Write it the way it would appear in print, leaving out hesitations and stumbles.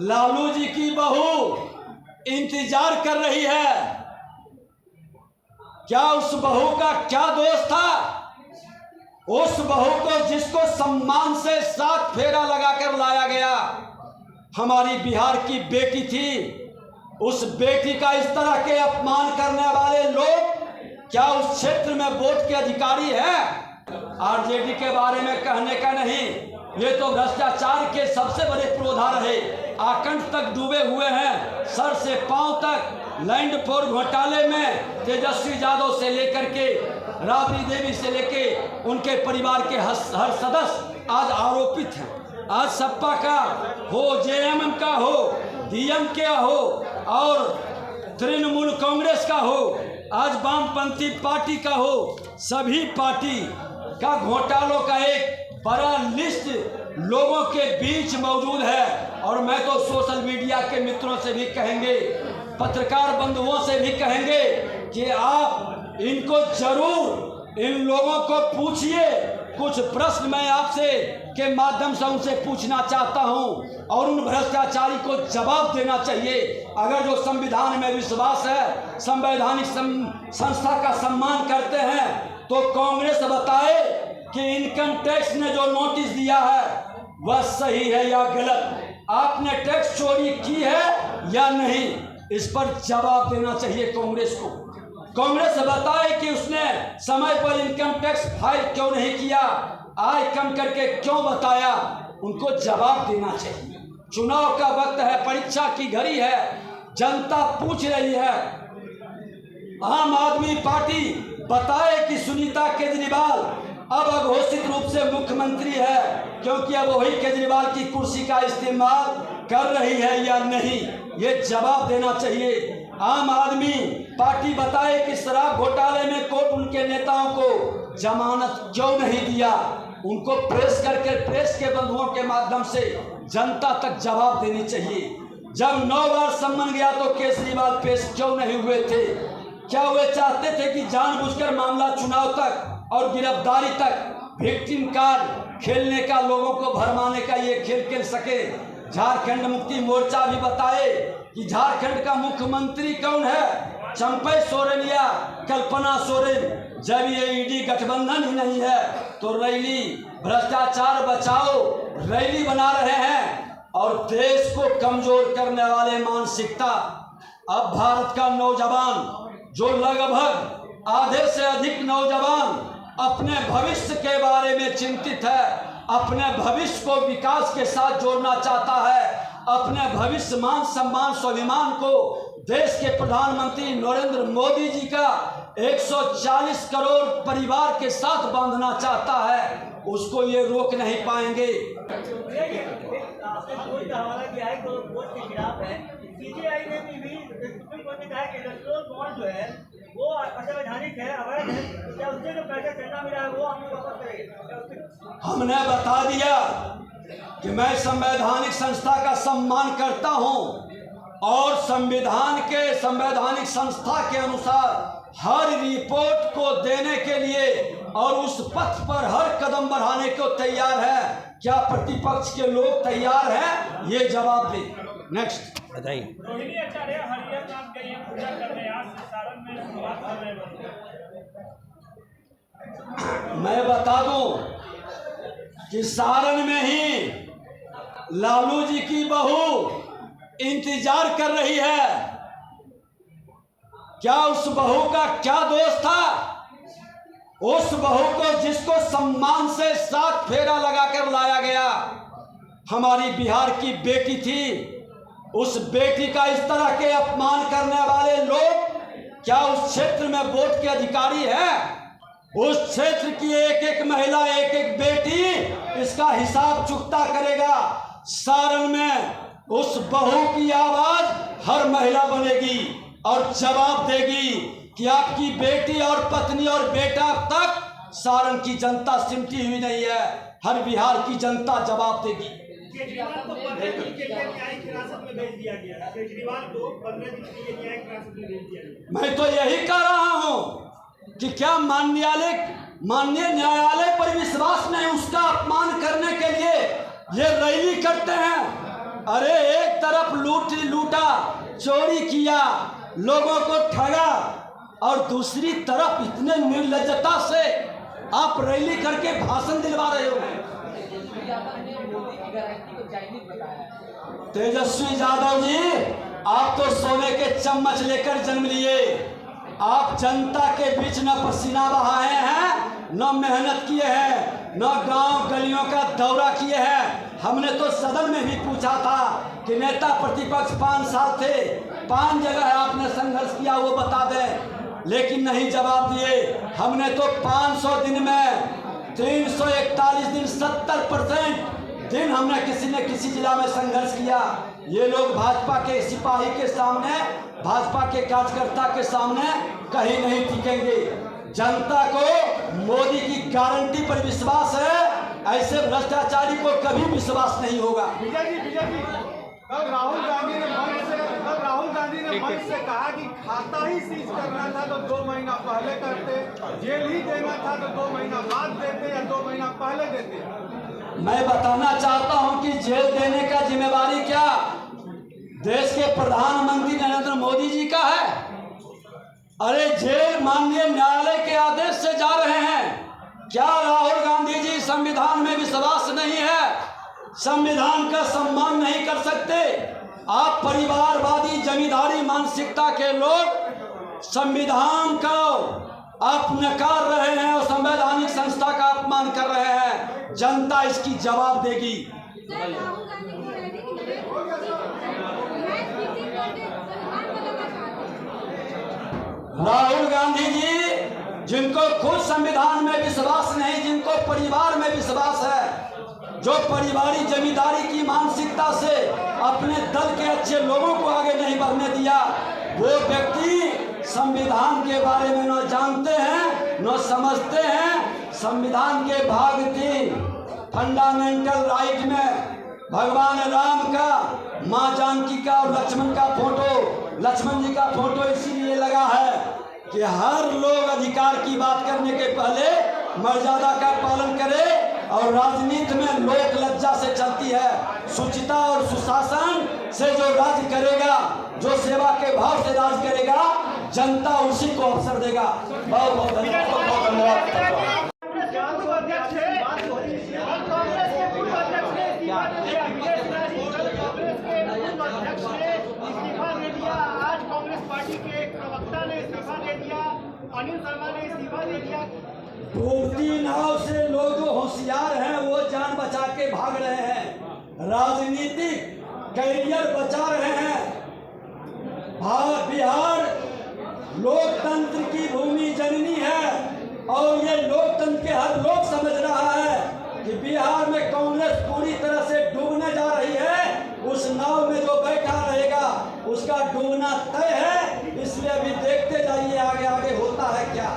लालू जी की बहू इंतजार कर रही है। क्या उस बहू का क्या दोष था? उस बहू को जिसको सम्मान से 7 फेरा लगाकर लाया गया, हमारी बिहार की बेटी थी, उस बेटी का इस तरह के अपमान करने वाले लोग क्या उस क्षेत्र में वोट के अधिकारी हैं? आरजेडी के बारे में कहने का नहीं, ये तो भ्रष्टाचार के सबसे बड़े पुरोधा रहे, आकंठ तक डूबे हुए हैं, सर से पांव तक लैंड फोर घोटाले में तेजस्वी यादव से लेकर के राबड़ी देवी से लेके उनके परिवार के हर सदस्य आज आरोपित हैं। आज सपा का हो, जेएमएम का हो, डीएम का हो और तृणमूल कांग्रेस का हो, आज वामपंथी पार्टी का हो, सभी पार्टी का घोटालों का एक बड़ा लिस्ट लोगों के बीच मौजूद है। और मैं तो सोशल मीडिया के मित्रों से भी कहेंगे, पत्रकार बंधुओं से भी कहेंगे कि आप इनको जरूर, इन लोगों को पूछिए। कुछ प्रश्न मैं आपसे के माध्यम से उनसे पूछना चाहता हूं और उन भ्रष्टाचारी को जवाब देना चाहिए। अगर जो संविधान में विश्वास है, संवैधानिक संस्था का सम्मान करते हैं, तो कांग्रेस बताए कि इनकम टैक्स ने जो नोटिस दिया है वह सही है या गलत, आपने टैक्स चोरी की है या नहीं, इस पर जवाब देना चाहिए कांग्रेस को। कांग्रेस बताए कि उसने समय पर इनकम टैक्स फाइल क्यों नहीं किया, आय कम करके क्यों बताया, उनको जवाब देना चाहिए। चुनाव का वक्त है, परीक्षा की घड़ी है, जनता पूछ रही है। आम आदमी पार्टी बताए कि सुनीता केजरीवाल अब अघोषित रूप से मुख्यमंत्री है, क्योंकि अब वही केजरीवाल की कुर्सी का इस्तेमाल कर रही है या नहीं, ये जवाब देना चाहिए। आम आदमी पार्टी बताए कि शराब घोटाले में कोर्ट उनके नेताओं को जमानत क्यों नहीं दिया, उनको प्रेस करके प्रेस के बंधुओं के माध्यम से जनता तक जवाब देनी चाहिए। जब 9 बार सम्मन गया तो केजरीवाल पेश क्यों नहीं हुए थे? क्या वे चाहते थे कि जानबूझकर मामला चुनाव तक और गिरफ्तारी तक विक्टिम कार्ड खेलने का, लोगों को भरमाने का ये खेल खेल सके? झारखंड मुक्ति मोर्चा भी बताए कि झारखंड का मुख्यमंत्री कौन है, चंपई सोरेन या कल्पना सोरेन। जब ये ईडी गठबंधन ही नहीं है तो रैली भ्रष्टाचार बचाओ रैली बना रहे हैं और देश को कमजोर करने वाले मानसिकता। अब भारत का नौजवान, जो लगभग आधे से अधिक नौजवान अपने भविष्य के बारे में चिंतित है, अपने भविष्य को विकास के साथ जोड़ना चाहता है, अपने भविष्य मान सम्मान स्वाभिमान को देश के प्रधानमंत्री नरेंद्र मोदी जी का 140 करोड़ परिवार के साथ बांधना चाहता है, उसको ये रोक नहीं पाएंगे। वो असंवैधानिक है, अवैध है, क्या उससे जो पैसा चलना मिला है वो हम वापस करें? हमने बता दिया कि मैं संवैधानिक संस्था का सम्मान करता हूं और संविधान के संवैधानिक संस्था के अनुसार हर रिपोर्ट को देने के लिए और उस पथ पर हर कदम बढ़ाने को तैयार है। क्या प्रतिपक्ष के लोग तैयार हैं? ये जवाब दें। नेक्स्ट बताइए। रोहिणी आचार्य हरियर नाम गई है पूजा करने, आज सारण में शुरुआत कर रहे हैं। मैं बता दूं कि सारण में ही लालू जी की बहू इंतजार कर रही है। क्या उस बहू का क्या दोष था? उस बहू को जिसको सम्मान से 7 फेरा लगाकर लाया गया, हमारी बिहार की बेटी थी, उस बेटी का इस तरह के अपमान करने वाले लोग क्या उस क्षेत्र में वोट के अधिकारी हैं? उस क्षेत्र की एक एक महिला, एक एक बेटी इसका हिसाब चुकता करेगा। सारण में उस बहू की आवाज हर महिला बनेगी और जवाब देगी कि आपकी बेटी और पत्नी और बेटा तक सारण की जनता सिमटी हुई नहीं है, हर बिहार की जनता जवाब देगी। केजरीवाल को 15 दिन के लिए न्यायिक हिरासत में भेज दिया गया। केजरीवाल को 15 दिन के लिए न्यायिक हिरासत में भेज दिया गया। मैं तो यही कह रहा हूं कि क्या माननीय न्यायालय पर विश्वास नहीं, उसका अपमान करने के लिए ये रैली करते हैं। अरे एक तरफ लूटा, चोरी किया, लोगों को ठगा, और दूसरी तरफ इतने निर्लज्जता से आप रैली करके भाषण दिलवा रहे हो। तेजस्वी यादव जी, आप तो सोने के चम्मच लेकर जन्म लिए। आप जनता के बीच न पसीना बहाए हैं, न मेहनत किए हैं, न गांव गलियों का दौरा किए हैं। हमने तो सदन में भी पूछा था कि नेता प्रतिपक्ष 5 साल थे, 5 जगह आपने संघर्ष किया, वो बता दें, लेकिन नहीं जवाब दिए। हमने तो 500 दिन में 341 दिन 70% दिन हमने किसी न किसी जिला में संघर्ष किया। ये लोग भाजपा के सिपाही के सामने, भाजपा के कार्यकर्ता के सामने कहीं नहीं टिकेंगे। जनता को मोदी की गारंटी पर विश्वास है, ऐसे भ्रष्टाचारी को कभी विश्वास नहीं होगा। विजय जी, कल राहुल गांधी ने मंच से कहा कि खाता ही सीज करना था तो 2 महीना पहले करते, जेल ही देना था तो 2 महीना बाद देते या 2 महीना पहले देते। मैं बताना चाहता हूं कि जेल देने का जिम्मेवारी क्या देश के प्रधानमंत्री नरेंद्र मोदी जी का है। अरे जेल माननीय न्यायालय के आदेश से जा रहे हैं। क्या राहुल गांधी जी संविधान में विश्वास नहीं है, संविधान का सम्मान नहीं कर सकते? आप परिवारवादी जमींदारी मानसिकता के लोग संविधान को आप नकार रहे हैं और संवैधानिक संस्था का अपमान कर रहे हैं। जनता इसकी जवाब देगी। राहुल गांधी जी, जिनको खुद संविधान में विश्वास नहीं, जिनको परिवार में विश्वास है, जो परिवारी जमींदारी की मानसिकता से अपने दल के अच्छे लोगों को आगे नहीं बढ़ने दिया, वो व्यक्ति संविधान के बारे में न जानते हैं न समझते हैं। संविधान के भाग 3 फंडामेंटल राइट में भगवान राम का, माँ जानकी का और लक्ष्मण का फोटो, लक्ष्मण जी का फोटो इसीलिए लगा है कि हर लोग अधिकार की बात करने के पहले मर्यादा का पालन करे, और राजनीति में लोक लज्जा से चलती है। शुचिता और सुशासन से जो राज करेगा, जो सेवा के भाव से राज करेगा, जनता उसी को अवसर देगा। बहुत बहुत धन्यवाद। आज कांग्रेस पार्टी के एक प्रवक्ता ने इस्तीफा दे दिया, अनिल शर्मा ने इस्तीफा दे दिया। डूबती नाव से लोग जो होशियार हैं वो जान बचा के भाग रहे हैं, राजनीतिक कैरियर बचा रहे हैं। बिहार लोकतंत्र की भूमि जननी है, और ये लोकतंत्र के हर लोग समझ रहा है कि बिहार में कांग्रेस पूरी तरह से डूबने जा रही है। उस नाव में जो बैठा रहेगा उसका डूबना तय है। इसलिए अभी देखते जाइए आगे आगे होता है क्या।